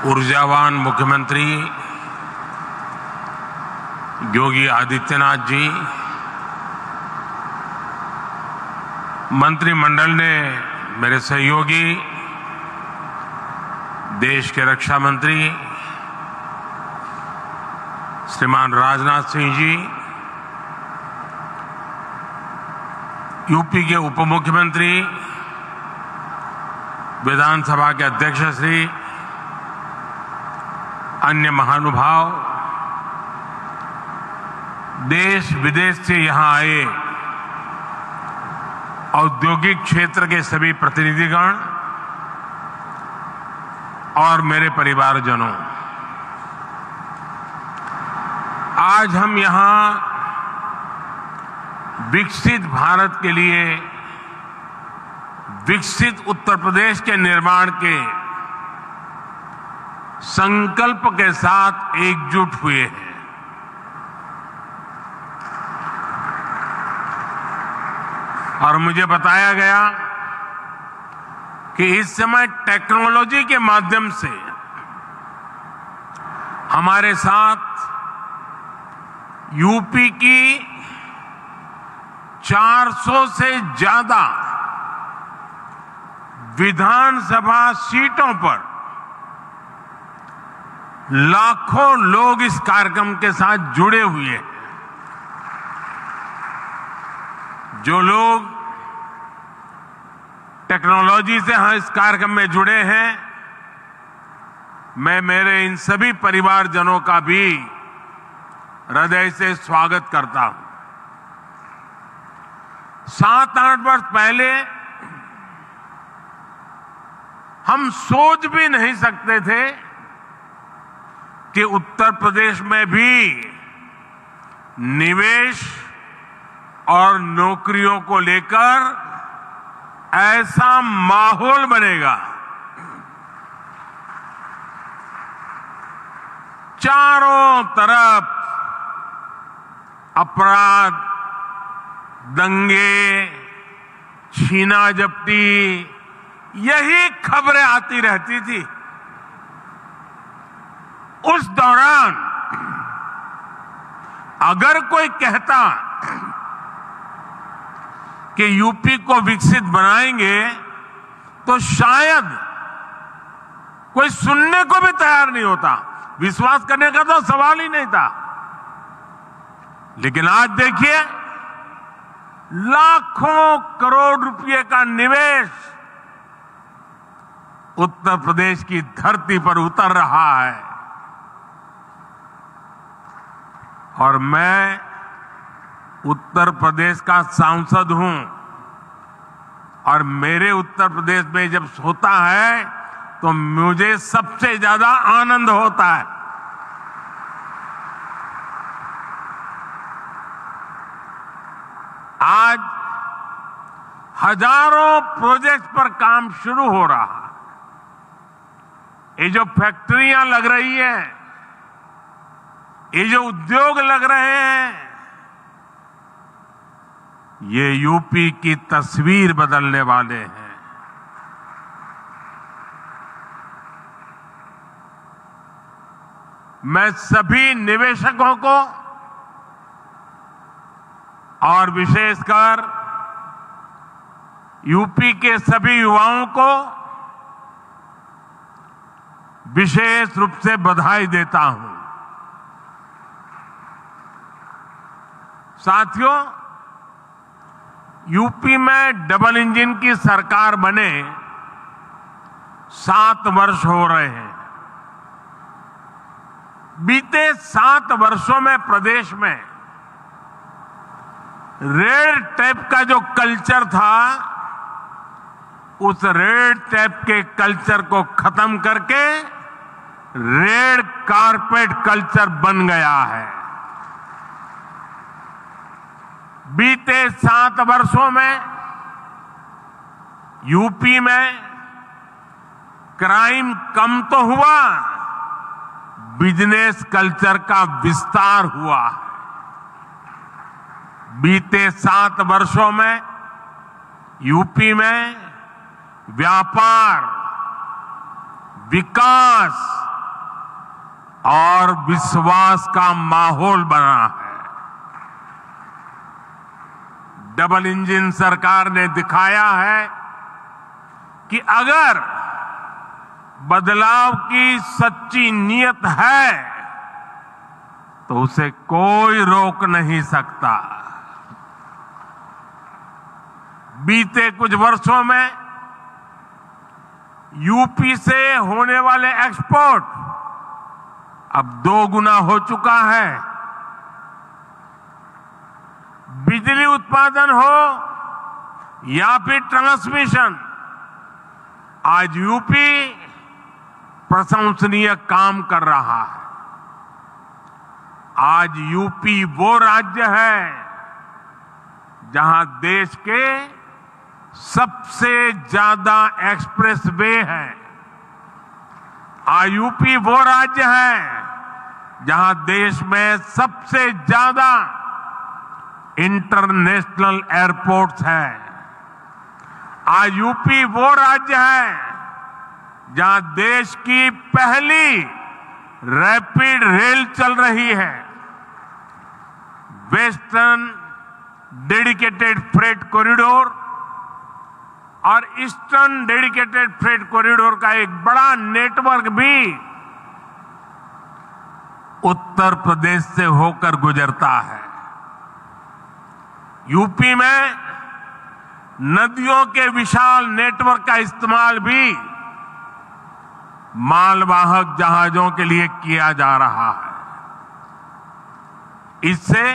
ऊर्जावान मुख्यमंत्री योगी आदित्यनाथ जी, मंत्रिमंडल ने मेरे सहयोगी देश के रक्षा मंत्री श्रीमान राजनाथ सिंह जी, यूपी के उप मुख्यमंत्री, विधानसभा के अध्यक्ष श्री, अन्य महानुभाव, देश विदेश से यहां आए औद्योगिक क्षेत्र के सभी प्रतिनिधिगण और मेरे परिवारजनों, आज हम यहां विकसित भारत के लिए, विकसित उत्तर प्रदेश के निर्माण के संकल्प के साथ एकजुट हुए हैं। और मुझे बताया गया कि इस समय टेक्नोलॉजी के माध्यम से हमारे साथ यूपी की 400 से ज्यादा विधानसभा सीटों पर लाखों लोग इस कार्यक्रम के साथ जुड़े हुए हैं। जो लोग टेक्नोलॉजी से इस कार्यक्रम में जुड़े हैं, मैं मेरे इन सभी परिवारजनों का भी हृदय से स्वागत करता हूं। 7-8 वर्ष पहले हम सोच भी नहीं सकते थे कि उत्तर प्रदेश में भी निवेश और नौकरियों को लेकर ऐसा माहौल बनेगा। चारों तरफ अपराध, दंगे, छीना झपटी, यही खबरें आती रहती थी। उस दौरान अगर कोई कहता कि यूपी को विकसित बनाएंगे तो शायद कोई सुनने को भी तैयार नहीं होता, विश्वास करने का तो सवाल ही नहीं था। लेकिन आज देखिए, लाखों करोड़ रुपए का निवेश उत्तर प्रदेश की धरती पर उतर रहा है। और मैं उत्तर प्रदेश का सांसद हूं और मेरे उत्तर प्रदेश में जब होता है तो मुझे सबसे ज्यादा आनंद होता है। आज हजारों प्रोजेक्ट पर काम शुरू हो रहा है। ये जो फैक्ट्रियां लग रही हैं, ये जो उद्योग लग रहे हैं, ये यूपी की तस्वीर बदलने वाले हैं। मैं सभी निवेशकों को और विशेषकर यूपी के सभी युवाओं को विशेष रूप से बधाई देता हूं। साथियों, यूपी में डबल इंजन की सरकार बने 7 वर्ष हो रहे हैं। बीते 7 वर्षों में प्रदेश में रेड टेप का जो कल्चर था, उस रेड टेप के कल्चर को खत्म करके रेड कारपेट कल्चर बन गया है। बीते 7 वर्षों में यूपी में क्राइम कम तो हुआ, बिजनेस कल्चर का विस्तार हुआ। बीते 7 वर्षों में यूपी में व्यापार, विकास और विश्वास का माहौल बना है। डबल इंजन सरकार ने दिखाया है कि अगर बदलाव की सच्ची नीयत है तो उसे कोई रोक नहीं सकता। बीते कुछ वर्षों में यूपी से होने वाले एक्सपोर्ट अब 2 गुना हो चुका है। बिजली उत्पादन हो या फिर ट्रांसमिशन, आज यूपी प्रशंसनीय काम कर रहा है। आज यूपी वो राज्य है जहां देश के सबसे ज्यादा एक्सप्रेसवे हैं। आज यूपी वो राज्य है जहां देश में सबसे ज्यादा इंटरनेशनल एयरपोर्ट्स हैं। आज यूपी वो राज्य है जहां देश की पहली रैपिड रेल चल रही है। वेस्टर्न डेडिकेटेड फ्रेट कॉरिडोर और ईस्टर्न डेडिकेटेड फ्रेट कॉरिडोर का एक बड़ा नेटवर्क भी उत्तर प्रदेश से होकर गुजरता है। यूपी में नदियों के विशाल नेटवर्क का इस्तेमाल भी मालवाहक जहाजों के लिए किया जा रहा है। इससे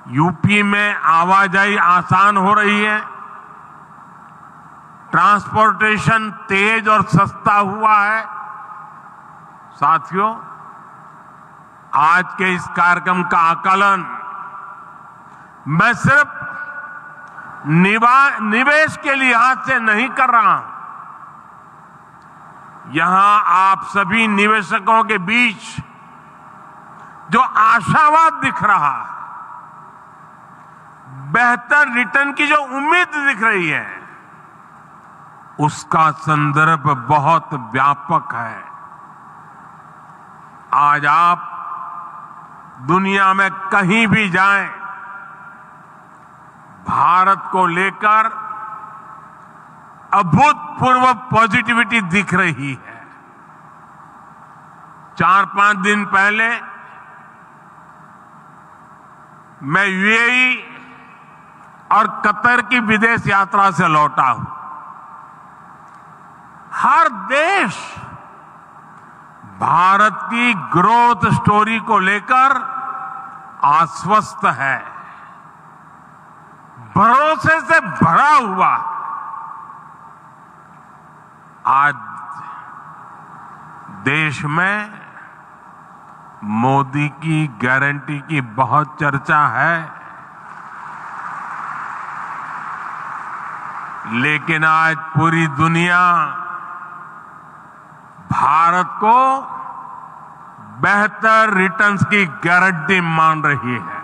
यूपी में आवाजाही आसान हो रही है, ट्रांसपोर्टेशन तेज और सस्ता हुआ है। साथियों, आज के इस कार्यक्रम का आकलन मैं सिर्फ निवेश के लिहाज से नहीं कर रहा हूं। यहां आप सभी निवेशकों के बीच जो आशावाद दिख रहा है, बेहतर रिटर्न की जो उम्मीद दिख रही है, उसका संदर्भ बहुत व्यापक है। आज आप दुनिया में कहीं भी जाएं, भारत को लेकर अभूतपूर्व पॉजिटिविटी दिख रही है। 4-5 दिन पहले मैं यूएई और कतर की विदेश यात्रा से लौटा हूं। हर देश भारत की ग्रोथ स्टोरी को लेकर आश्वस्त है, भरोसे से भरा हुआ। आज देश में मोदी की गारंटी की बहुत चर्चा है, लेकिन आज पूरी दुनिया भारत को बेहतर रिटर्न्स की गारंटी मान रही है।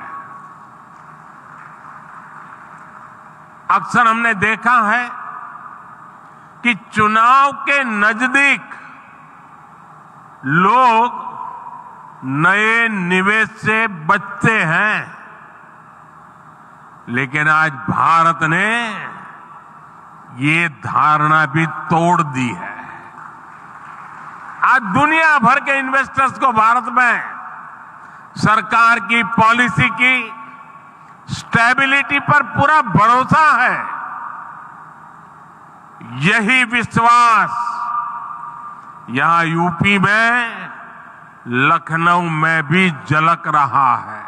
अक्सर हमने देखा है कि चुनाव के नजदीक लोग नए निवेश से बचते हैं, लेकिन आज भारत ने ये धारणा भी तोड़ दी है। आज दुनिया भर के इन्वेस्टर्स को भारत में सरकार की पॉलिसी की स्टेबिलिटी पर पूरा भरोसा है। यही विश्वास यहां यूपी में, लखनऊ में भी झलक रहा है।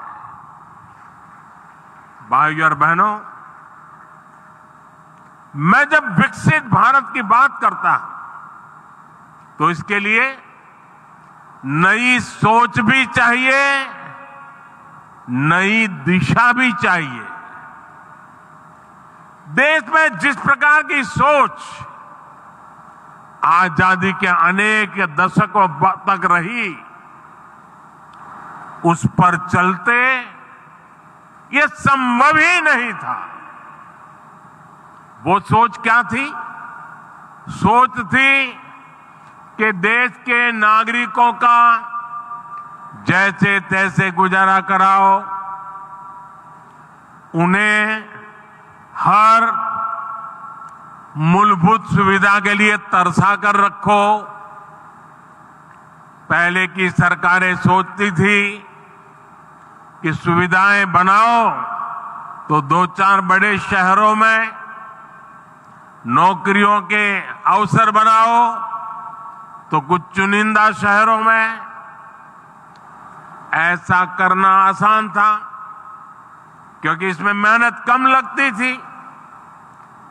भाइयों और बहनों, मैं जब विकसित भारत की बात करता हूं तो इसके लिए नई सोच भी चाहिए, नई दिशा भी चाहिए। देश में जिस प्रकार की सोच आजादी के अनेक दशकों तक रही, उस पर चलते ये संभव ही नहीं था। वो सोच क्या थी? सोच थी कि देश के नागरिकों का जैसे तैसे गुजारा कराओ, उन्हें हर मूलभूत सुविधा के लिए तरसा कर रखो। पहले की सरकारें सोचती थी कि सुविधाएं बनाओ तो 2-4 बड़े शहरों में नौकरियों के अवसर बनाओ तो कुछ चुनिंदा शहरों में। ऐसा करना आसान था क्योंकि इसमें मेहनत कम लगती थी,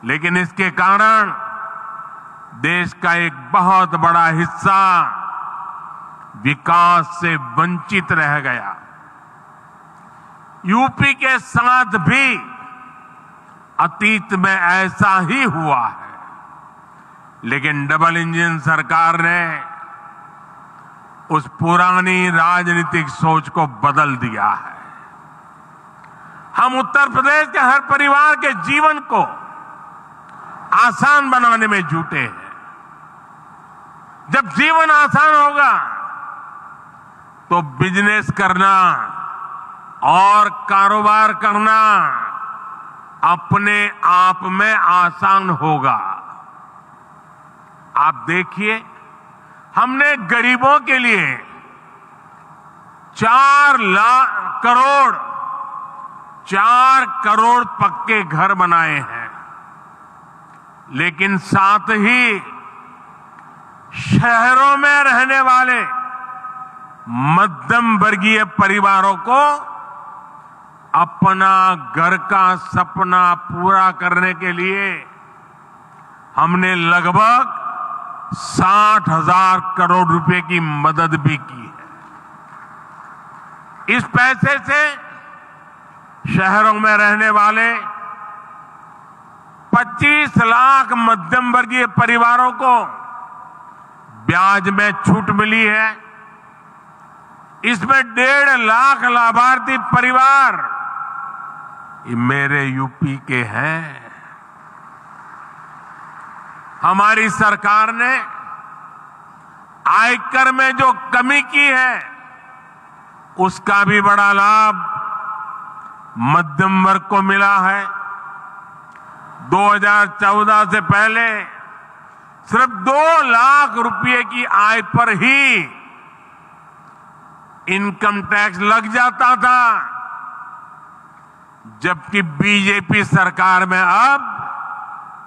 लेकिन इसके कारण देश का एक बहुत बड़ा हिस्सा विकास से वंचित रह गया। यूपी के साथ भी अतीत में ऐसा ही हुआ है, लेकिन डबल इंजन सरकार ने उस पुरानी राजनीतिक सोच को बदल दिया है। हम उत्तर प्रदेश के हर परिवार के जीवन को आसान बनाने में जुटे हैं। जब जीवन आसान होगा तो बिजनेस करना और कारोबार करना अपने आप में आसान होगा। आप देखिए, हमने गरीबों के लिए 4 करोड़ पक्के घर बनाए हैं, लेकिन साथ ही शहरों में रहने वाले मध्यम वर्गीय परिवारों को अपना घर का सपना पूरा करने के लिए हमने लगभग 60,000 करोड़ रुपए की मदद भी की है। इस पैसे से शहरों में रहने वाले 25 लाख मध्यम वर्गीय परिवारों को ब्याज में छूट मिली है। इसमें 1.5 लाख लाभार्थी परिवार ये मेरे यूपी के हैं। हमारी सरकार ने आयकर में जो कमी की है उसका भी बड़ा लाभ मध्यम वर्ग को मिला है। 2014 से पहले सिर्फ 2 लाख रुपए की आय पर ही इनकम टैक्स लग जाता था, जबकि बीजेपी सरकार में अब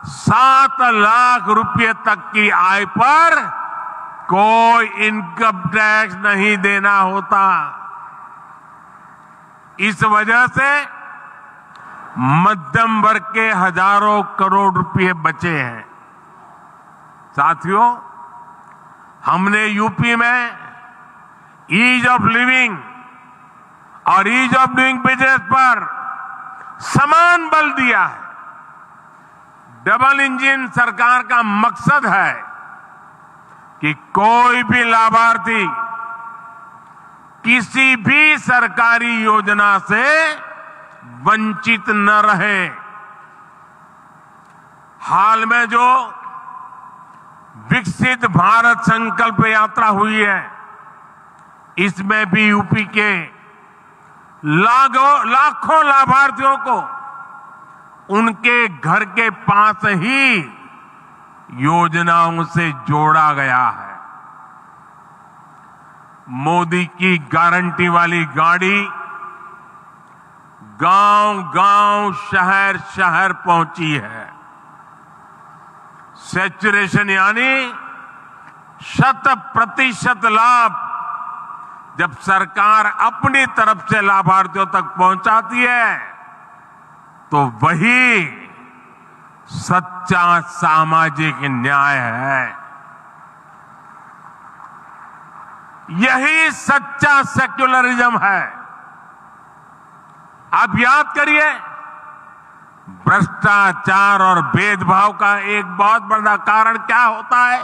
7 लाख रुपए तक की आय पर कोई इनकम टैक्स नहीं देना होता। इस वजह से मध्यम वर्ग के हजारों करोड़ रुपए बचे हैं। साथियों, हमने यूपी में ईज ऑफ लिविंग और ईज ऑफ डूइंग बिजनेस पर समान बल दिया है। डबल इंजन सरकार का मकसद है कि कोई भी लाभार्थी किसी भी सरकारी योजना से वंचित न रहे। हाल में जो विकसित भारत संकल्प यात्रा हुई है, इसमें भी यूपी के लाखों लाभार्थियों को उनके घर के पास ही योजनाओं से जोड़ा गया है। मोदी की गारंटी वाली गाड़ी गांव-गांव, शहर-शहर पहुंची है। सैचुरेशन यानी 100% लाभ जब सरकार अपनी तरफ से लाभार्थियों तक पहुंचाती है तो वही सच्चा सामाजिक न्याय है। यही सच्चा सेक्युलरिज्म है। आप याद करिए, भ्रष्टाचार और भेदभाव का एक बहुत बड़ा कारण क्या होता है।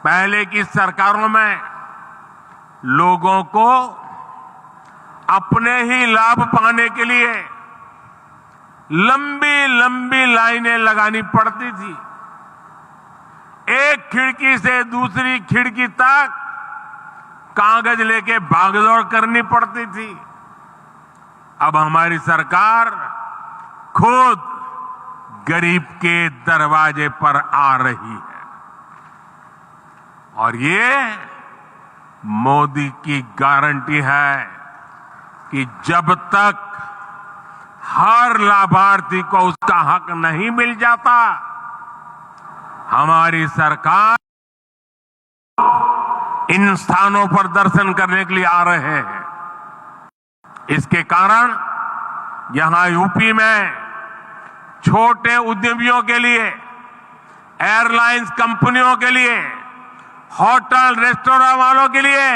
पहले की सरकारों में लोगों को अपने ही लाभ पाने के लिए लंबी लंबी लाइनें लगानी पड़ती थी। एक खिड़की से दूसरी खिड़की तक कागज लेके भागदौड़ करनी पड़ती थी। अब हमारी सरकार खुद गरीब के दरवाजे पर आ रही है और ये मोदी की गारंटी है कि जब तक हर लाभार्थी को उसका हक नहीं मिल जाता, हमारी सरकार इन स्थानों पर दर्शन करने के लिए आ रहे हैं। इसके कारण यहां यूपी में छोटे उद्यमियों के लिए, एयरलाइंस कंपनियों के लिए, होटल रेस्टोरेंट वालों के लिए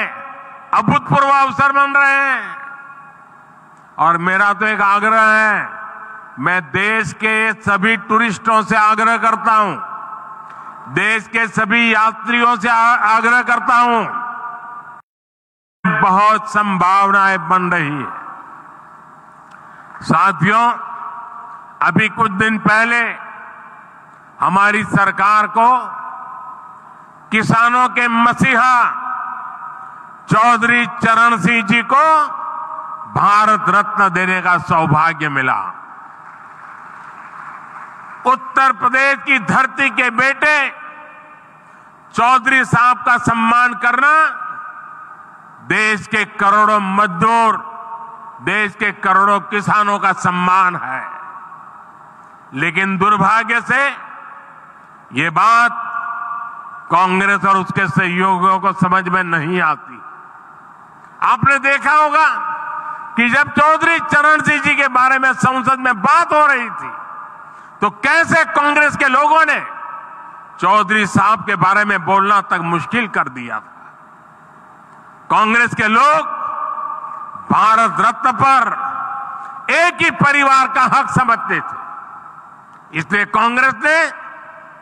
अभूतपूर्व अवसर बन रहे हैं। और मेरा तो एक आग्रह है, मैं देश के सभी टूरिस्टों से आग्रह करता हूं, देश के सभी यात्रियों से आग्रह करता हूं, बहुत संभावनाएं बन रही है। साथियों, अभी कुछ दिन पहले हमारी सरकार को किसानों के मसीहा चौधरी चरण सिंह जी को भारत रत्न देने का सौभाग्य मिला। उत्तर प्रदेश की धरती के बेटे चौधरी साहब का सम्मान करना देश के करोड़ों मजदूर, देश के करोड़ों किसानों का सम्मान है। लेकिन दुर्भाग्य से ये बात कांग्रेस और उसके सहयोगियों को समझ में नहीं आती। आपने देखा होगा कि जब चौधरी चरण सिंह जी के बारे में संसद में बात हो रही थी तो कैसे कांग्रेस के लोगों ने चौधरी साहब के बारे में बोलना तक मुश्किल कर दिया था। कांग्रेस के लोग भारत रत्न पर एक ही परिवार का हक समझते थे, इसलिए कांग्रेस ने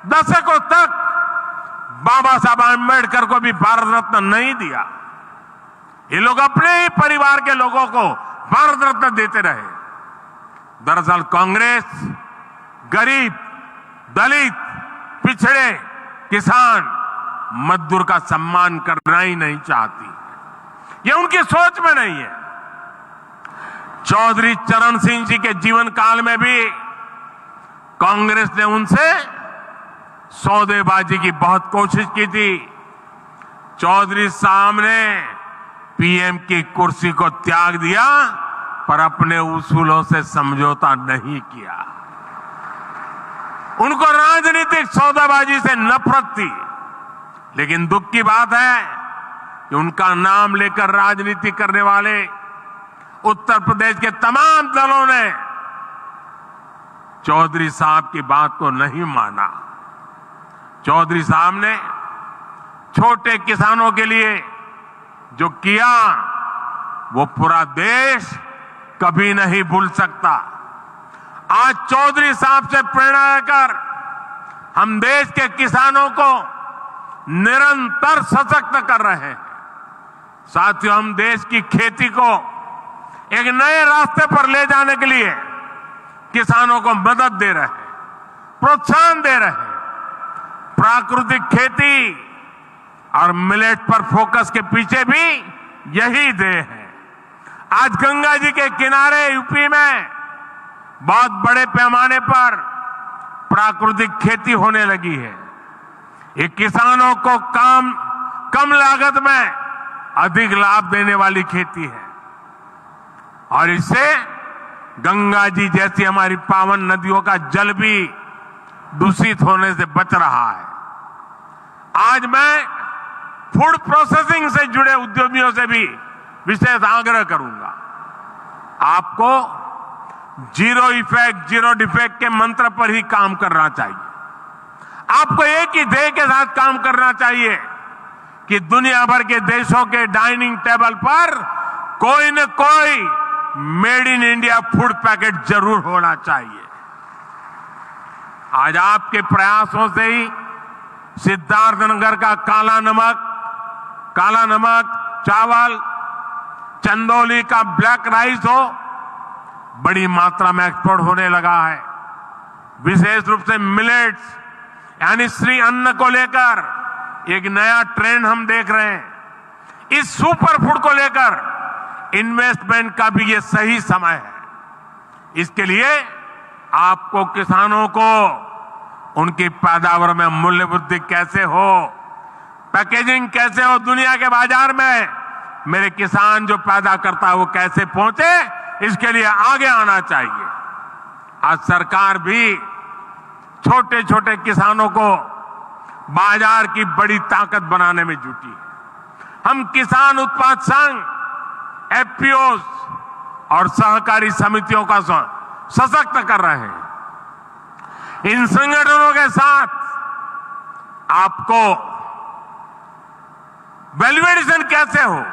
दशकों तक बाबा साहब आंबेडकर को भी भारत रत्न नहीं दिया। ये लोग अपने ही परिवार के लोगों को भारत रत्न देते रहे। दरअसल कांग्रेस गरीब, दलित, पिछड़े, किसान, मजदूर का सम्मान करना ही नहीं चाहती। ये उनकी सोच में नहीं है। चौधरी चरण सिंह जी के जीवन काल में भी कांग्रेस ने उनसे सौदेबाजी की बहुत कोशिश की थी। चौधरी साहब ने पीएम की कुर्सी को त्याग दिया पर अपने उसूलों से समझौता नहीं किया। उनको राजनीतिक सौदाबाजी से नफरत थी। लेकिन दुख की बात है कि उनका नाम लेकर राजनीति करने वाले उत्तर प्रदेश के तमाम दलों ने चौधरी साहब की बात को नहीं माना। चौधरी साहब ने छोटे किसानों के लिए जो किया वो पूरा देश कभी नहीं भूल सकता। आज चौधरी साहब से प्रेरणा लेकर हम देश के किसानों को निरंतर सशक्त कर रहे हैं। साथियों, हम देश की खेती को एक नए रास्ते पर ले जाने के लिए किसानों को मदद दे रहे हैं, प्रोत्साहन दे रहे हैं। प्राकृतिक खेती और मिलेट पर फोकस के पीछे भी यही ध्येय है। आज गंगा जी के किनारे यूपी में बहुत बड़े पैमाने पर प्राकृतिक खेती होने लगी है। ये किसानों को कम लागत में अधिक लाभ देने वाली खेती है और इससे गंगा जी जैसी हमारी पावन नदियों का जल भी दूषित होने से बच रहा है। आज मैं फूड प्रोसेसिंग से जुड़े उद्यमियों से भी विशेष आग्रह करूंगा। आपको जीरो इफेक्ट, जीरो डिफेक्ट के मंत्र पर ही काम करना चाहिए। आपको एक ही ध्येय के साथ काम करना चाहिए कि दुनिया भर के देशों के डाइनिंग टेबल पर कोई न कोई made in India food packet जरूर होना चाहिए। आज आपके प्रयासों से ही सिद्धार्थनगर का काला नमक चावल, चंदौली का ब्लैक राइस हो, बड़ी मात्रा में एक्सपोर्ट होने लगा है। विशेष रूप से मिलेट्स यानी श्री अन्न को लेकर एक नया ट्रेंड हम देख रहे हैं। इस सुपर फूड को लेकर इन्वेस्टमेंट का भी ये सही समय है। इसके लिए आपको किसानों को उनकी पैदावार में मूल्य वृद्धि कैसे हो, पैकेजिंग कैसे हो, दुनिया के बाजार में मेरे किसान जो पैदा करता है वो कैसे पहुंचे, इसके लिए आगे आना चाहिए। आज सरकार भी छोटे छोटे किसानों को बाजार की बड़ी ताकत बनाने में जुटी है। हम किसान उत्पाद संघ, एफपीओ और सहकारी समितियों का सशक्त कर रहे हैं। इन संगठनों के साथ आपको वैल्यू एडिशन कैसे हो,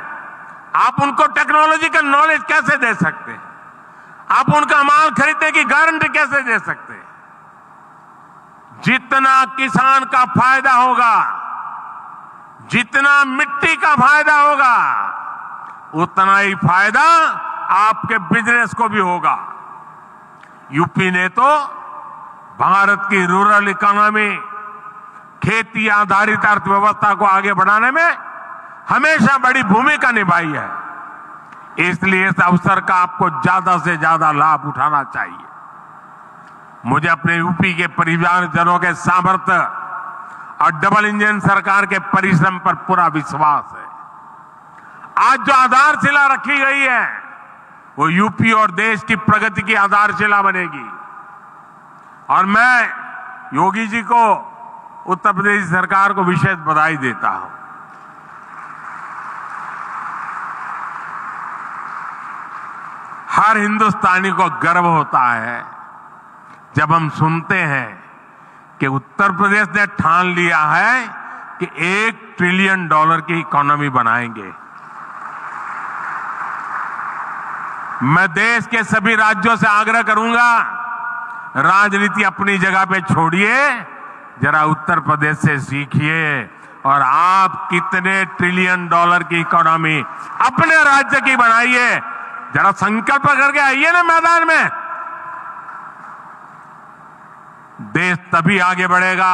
आप उनको टेक्नोलॉजी का नॉलेज कैसे दे सकते हैं, आप उनका माल खरीदने की गारंटी कैसे दे सकते हैं। जितना किसान का फायदा होगा, जितना मिट्टी का फायदा होगा, उतना ही फायदा आपके बिजनेस को भी होगा। यूपी ने तो भारत की रूरल इकोनॉमी, खेती आधारित अर्थव्यवस्था को आगे बढ़ाने में हमेशा बड़ी भूमिका निभाई है। इसलिए इस अवसर का आपको ज्यादा से ज्यादा लाभ उठाना चाहिए। मुझे अपने यूपी के परिवारजनों के सामर्थ्य और डबल इंजन सरकार के परिश्रम पर पूरा विश्वास है। आज जो आधारशिला रखी गई है वो यूपी और देश की प्रगति की आधारशिला बनेगी। और मैं योगी जी को, उत्तर प्रदेश सरकार को विशेष बधाई देता हूं। हर हिंदुस्तानी को गर्व होता है जब हम सुनते हैं कि उत्तर प्रदेश ने ठान लिया है कि $1 ट्रिलियन की इकोनॉमी बनाएंगे। मैं देश के सभी राज्यों से आग्रह करूंगा, राजनीति अपनी जगह पे छोड़िए, जरा उत्तर प्रदेश से सीखिए और आप कितने $1 ट्रिलियन की इकोनॉमी अपने राज्य की बनाइए। जरा संकल्प करके आइए ना मैदान में। देश तभी आगे बढ़ेगा,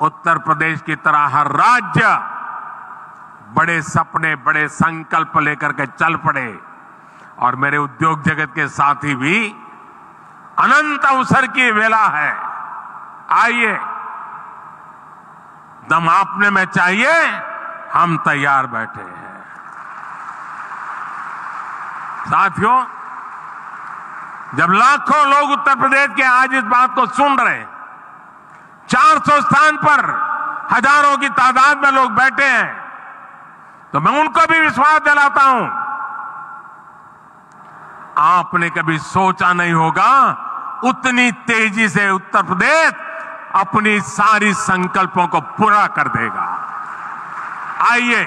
उत्तर प्रदेश की तरह हर राज्य बड़े सपने, बड़े संकल्प लेकर के चल पड़े। और मेरे उद्योग जगत के साथी भी, अनंत अवसर की वेला है। आइए, दम आपने में चाहिए, हम तैयार बैठे हैं। साथियों, जब लाखों लोग उत्तर प्रदेश के आज इस बात को सुन रहे हैं, 400 स्थान पर हजारों की तादाद में लोग बैठे हैं, तो मैं उनको भी विश्वास दिलाता हूं, आपने कभी सोचा नहीं होगा उतनी तेजी से उत्तर प्रदेश अपनी सारी संकल्पों को पूरा कर देगा। आइए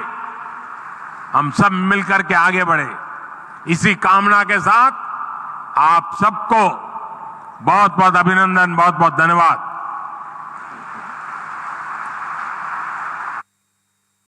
हम सब मिलकर के आगे बढ़े। इसी कामना के साथ आप सबको बहुत बहुत अभिनंदन, बहुत बहुत धन्यवाद।